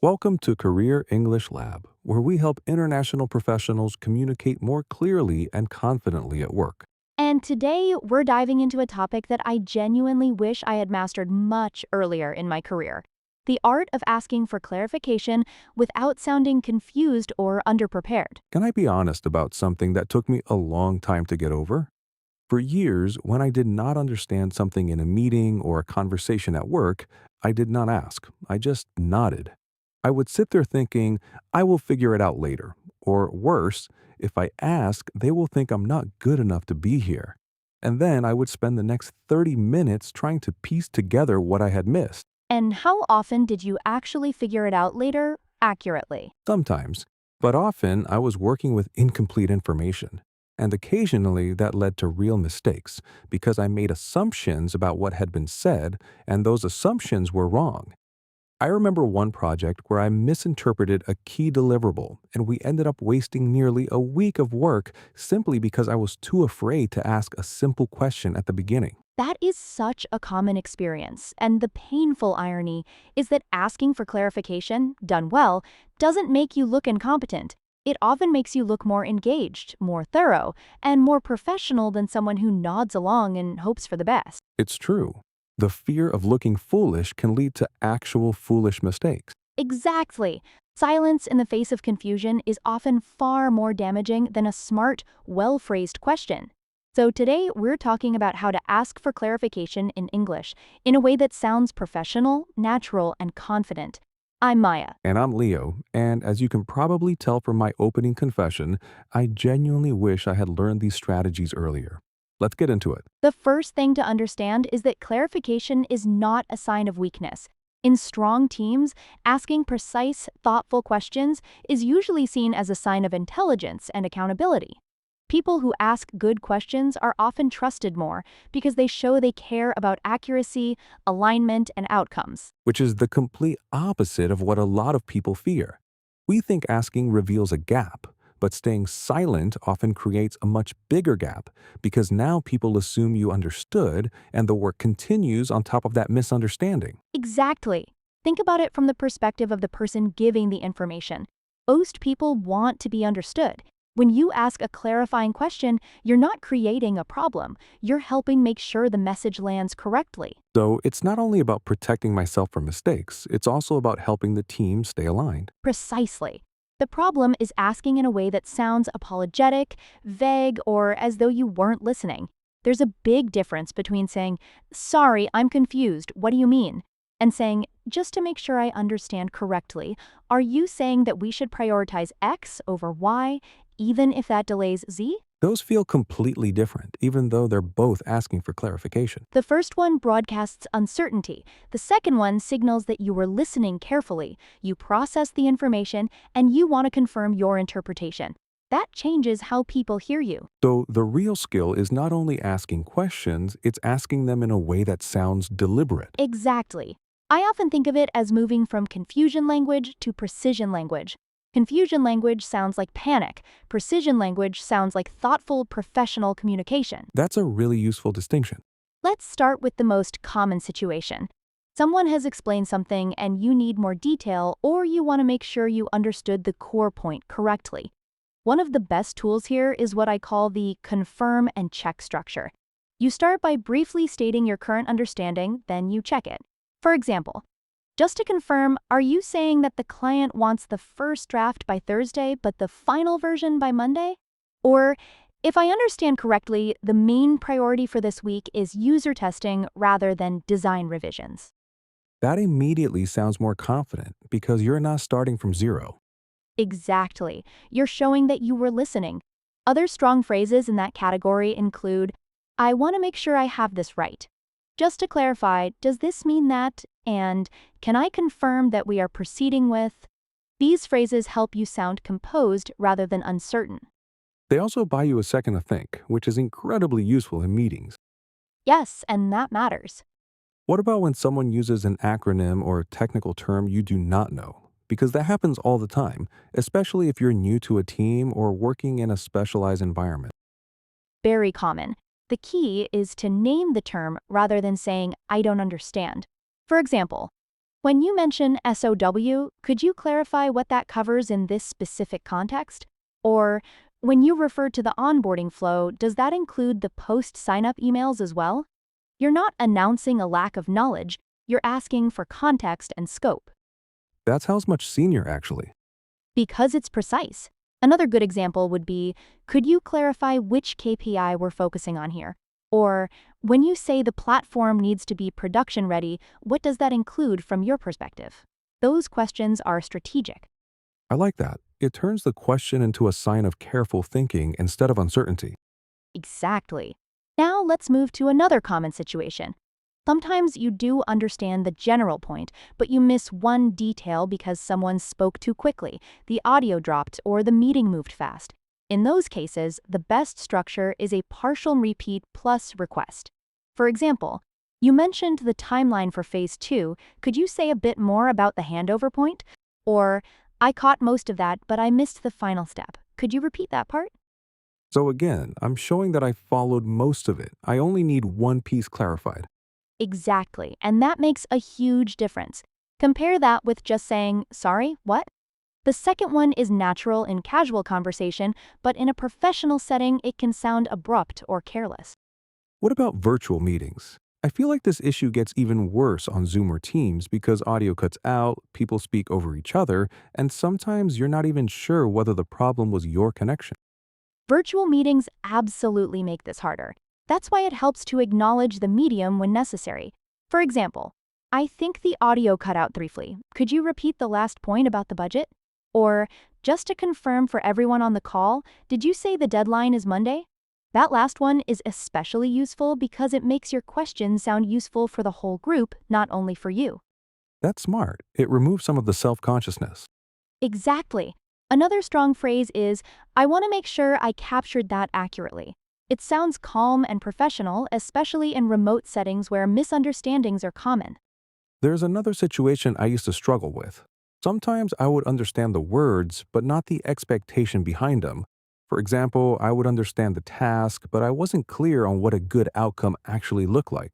Welcome to Career English Lab, where we help international professionals communicate more clearly and confidently at work. And today we're diving into a topic that I genuinely wish I had mastered much earlier in my career: the art of asking for clarification without sounding confused or underprepared. Can I be honest about something that took me a long time to get over? For years, when I did not understand something in a meeting or a conversation at work, I did not ask. I just nodded. I would sit there thinking, I will figure it out later. Or worse, if I ask, they will think I'm not good enough to be here. And then I would spend the next 30 minutes trying to piece together what I had missed. And how often did you actually figure it out later accurately? Sometimes, but often I was working with incomplete information. And occasionally that led to real mistakes because I made assumptions about what had been said, and those assumptions were wrong. I remember one project where I misinterpreted a key deliverable, and we ended up wasting nearly a week of work simply because I was too afraid to ask a simple question at the beginning. That is such a common experience, and the painful irony is that asking for clarification, done well, doesn't make you look incompetent. It often makes you look more engaged, more thorough, and more professional than someone who nods along and hopes for the best. It's true. The fear of looking foolish can lead to actual foolish mistakes. Exactly. Silence in the face of confusion is often far more damaging than a smart, well-phrased question. So today we're talking about how to ask for clarification in English in a way that sounds professional, natural, and confident. I'm Maya. And I'm Leo, and as you can probably tell from my opening confession, I genuinely wish I had learned these strategies earlier. Let's get into it. The first thing to understand is that clarification is not a sign of weakness. In strong teams, asking precise, thoughtful questions is usually seen as a sign of intelligence and accountability. People who ask good questions are often trusted more because they show they care about accuracy, alignment, and outcomes. Which is the complete opposite of what a lot of people fear. We think asking reveals a gap, but staying silent often creates a much bigger gap because now people assume you understood and the work continues on top of that misunderstanding. Exactly. Think about it from the perspective of the person giving the information. Most people want to be understood. When you ask a clarifying question, you're not creating a problem. You're helping make sure the message lands correctly. So it's not only about protecting myself from mistakes, it's also about helping the team stay aligned. Precisely. The problem is asking in a way that sounds apologetic, vague, or as though you weren't listening. There's a big difference between saying, "Sorry, I'm confused, what do you mean?" and saying, "Just to make sure I understand correctly, are you saying that we should prioritize X over Y, even if that delays Z?" Those feel completely different, even though they're both asking for clarification. The first one broadcasts uncertainty. The second one signals that you were listening carefully, you processed the information, and you want to confirm your interpretation. That changes how people hear you. So the real skill is not only asking questions, it's asking them in a way that sounds deliberate. Exactly. I often think of it as moving from confusion language to precision language. Confusion language sounds like panic. Precision language sounds like thoughtful, professional communication. That's a really useful distinction. Let's start with the most common situation. Someone has explained something and you need more detail, or you want to make sure you understood the core point correctly. One of the best tools here is what I call the confirm and check structure. You start by briefly stating your current understanding, then you check it. For example, just to confirm, are you saying that the client wants the first draft by Thursday but the final version by Monday? Or, if I understand correctly, the main priority for this week is user testing rather than design revisions. That immediately sounds more confident because you're not starting from zero. Exactly. You're showing that you were listening. Other strong phrases in that category include, "I want to make sure I have this right. Just to clarify, does this mean that?" And, "Can I confirm that we are proceeding with?" These phrases help you sound composed rather than uncertain. They also buy you a second to think, which is incredibly useful in meetings. Yes, and that matters. What about when someone uses an acronym or technical term you do not know? Because that happens all the time, especially if you're new to a team or working in a specialized environment. Very common. The key is to name the term rather than saying, "I don't understand." For example, When you mention SOW, could you clarify what that covers in this specific context? Or when you refer to the onboarding flow, does that include the post sign up emails as well? You're not announcing a lack of knowledge, you're asking for context and scope. That sounds much senior, actually. Because it's precise. Another good example would be, could you clarify which KPI we're focusing on here? Or, when you say the platform needs to be production ready, what does that include from your perspective? Those questions are strategic. I like that. It turns the question into a sign of careful thinking instead of uncertainty. Exactly. Now let's move to another common situation. Sometimes you do understand the general point, but you miss one detail because someone spoke too quickly, the audio dropped, or the meeting moved fast. In those cases, the best structure is a partial repeat plus request. For example, you mentioned the timeline for phase 2. Could you say a bit more about the handover point? Or, I caught most of that, but I missed the final step. Could you repeat that part? So again, I'm showing that I followed most of it. I only need one piece clarified. Exactly, and that makes a huge difference. Compare that with just saying, sorry, what? The second one is natural in casual conversation, but in a professional setting, it can sound abrupt or careless. What about virtual meetings? I feel like this issue gets even worse on Zoom or Teams because audio cuts out, people speak over each other, and sometimes you're not even sure whether the problem was your connection. Virtual meetings absolutely make this harder. That's why it helps to acknowledge the medium when necessary. For example, I think the audio cut out briefly. Could you repeat the last point about the budget? Or, just to confirm for everyone on the call, did you say the deadline is Monday? That last one is especially useful because it makes your question sound useful for the whole group, not only for you. That's smart. It removes some of the self consciousness. Exactly. Another strong phrase is, I want to make sure I captured that accurately. It sounds calm and professional, especially in remote settings where misunderstandings are common. There's another situation I used to struggle with. Sometimes I would understand the words, but not the expectation behind them. For example, I would understand the task, but I wasn't clear on what a good outcome actually looked like.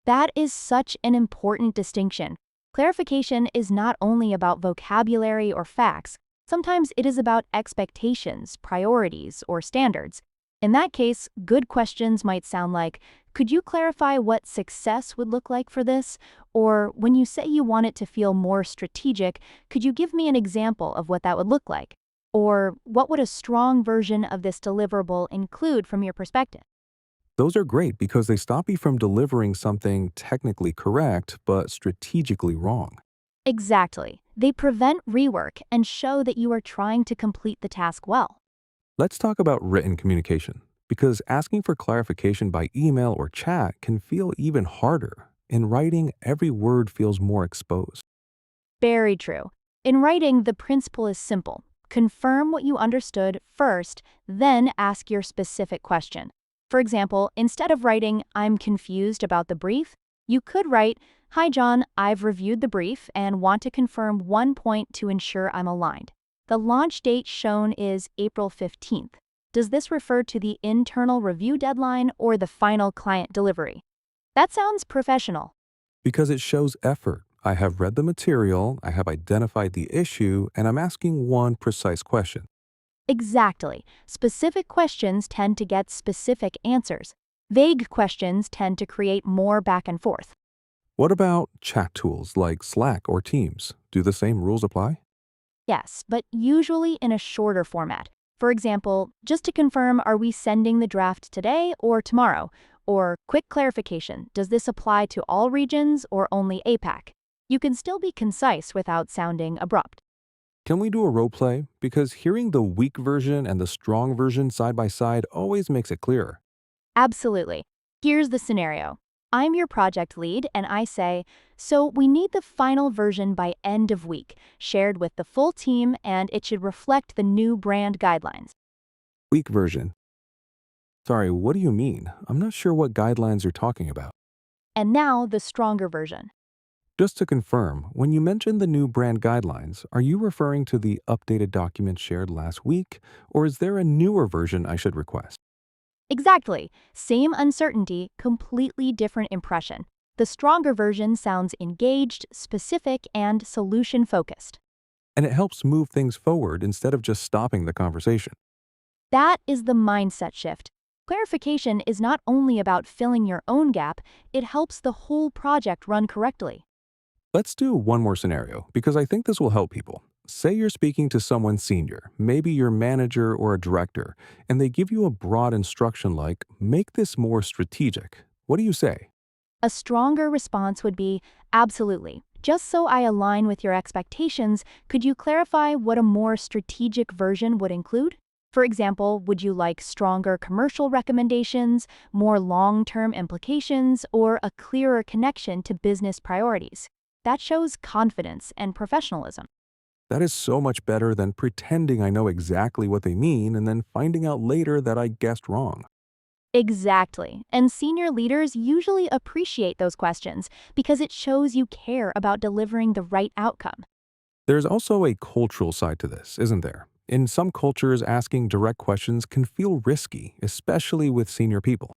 That is such an important distinction. Clarification is not only about vocabulary or facts, sometimes it is about expectations, priorities, or standards. In that case, good questions might sound like, could you clarify what success would look like for this? Or, when you say you want it to feel more strategic, could you give me an example of what that would look like? Or, what would a strong version of this deliverable include from your perspective? Those are great because they stop you from delivering something technically correct, but strategically wrong. Exactly. They prevent rework and show that you are trying to complete the task well. Let's talk about written communication, because asking for clarification by email or chat can feel even harder. In writing, every word feels more exposed. Very true. In writing, the principle is simple. Confirm what you understood first, then ask your specific question. For example, instead of writing, I'm confused about the brief, you could write, Hi John, I've reviewed the brief and want to confirm one point to ensure I'm aligned. The launch date shown is April 15th. Does this refer to the internal review deadline or the final client delivery? That sounds professional. Because it shows effort. I have read the material, I have identified the issue, and I'm asking one precise question. Exactly. Specific questions tend to get specific answers. Vague questions tend to create more back and forth. What about chat tools like Slack or Teams? Do the same rules apply? Yes, but usually in a shorter format. For example, just to confirm, are we sending the draft today or tomorrow? Or, quick clarification, does this apply to all regions or only APAC? You can still be concise without sounding abrupt. Can we do a role play? Because hearing the weak version and the strong version side by side always makes it clearer. Absolutely. Here's the scenario. I'm your project lead, and I say, so we need the final version by end of week, shared with the full team, and it should reflect the new brand guidelines. Weak version. Sorry, what do you mean? I'm not sure what guidelines you're talking about. And now the stronger version. Just to confirm, when you mention the new brand guidelines, are you referring to the updated document shared last week, or is there a newer version I should request? Exactly. Same uncertainty, completely different impression. The stronger version sounds engaged, specific, and solution-focused. And it helps move things forward instead of just stopping the conversation. That is the mindset shift. Clarification is not only about filling your own gap, it helps the whole project run correctly. Let's do one more scenario because I think this will help people. Say you're speaking to someone senior, maybe your manager or a director, and they give you a broad instruction like, make this more strategic. What do you say? A stronger response would be, absolutely. Just so I align with your expectations, could you clarify what a more strategic version would include? For example, would you like stronger commercial recommendations, more long-term implications, or a clearer connection to business priorities? That shows confidence and professionalism. That is so much better than pretending I know exactly what they mean and then finding out later that I guessed wrong. Exactly. And senior leaders usually appreciate those questions because it shows you care about delivering the right outcome. There's also a cultural side to this, isn't there? In some cultures, asking direct questions can feel risky, especially with senior people.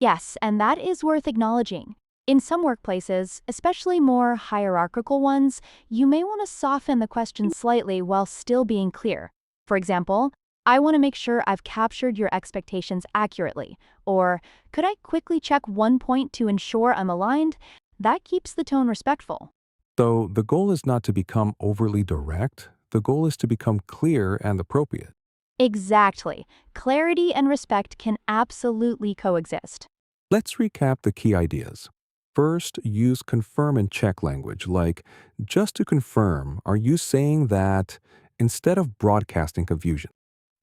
Yes, and that is worth acknowledging. In some workplaces, especially more hierarchical ones, you may want to soften the question slightly while still being clear. For example, I want to make sure I've captured your expectations accurately. Or, could I quickly check one point to ensure I'm aligned? That keeps the tone respectful. So the goal is not to become overly direct, the goal is to become clear and appropriate. Exactly. Clarity and respect can absolutely coexist. Let's recap the key ideas. First, use confirm and check language like, just to confirm, are you saying that, instead of broadcasting confusion.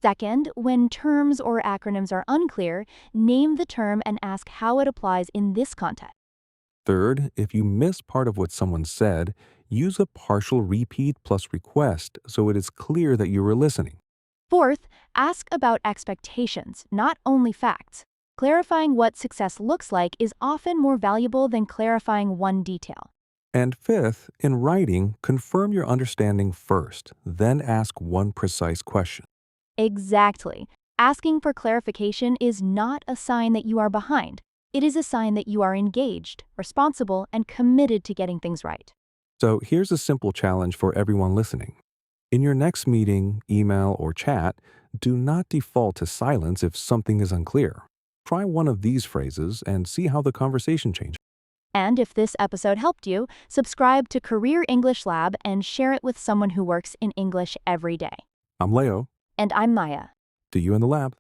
Second, when terms or acronyms are unclear, name the term and ask how it applies in this context. Third, if you miss part of what someone said, use a partial repeat plus request so it is clear that you were listening. Fourth, ask about expectations, not only facts. Clarifying what success looks like is often more valuable than clarifying one detail. And fifth, in writing, confirm your understanding first, then ask one precise question. Exactly. Asking for clarification is not a sign that you are behind. It is a sign that you are engaged, responsible, and committed to getting things right. So here's a simple challenge for everyone listening. In your next meeting, email, or chat, do not default to silence if something is unclear. Try one of these phrases and see how the conversation changes. And if this episode helped you, subscribe to Career English Lab and share it with someone who works in English every day. I'm Leo. And I'm Maya. See you in the lab.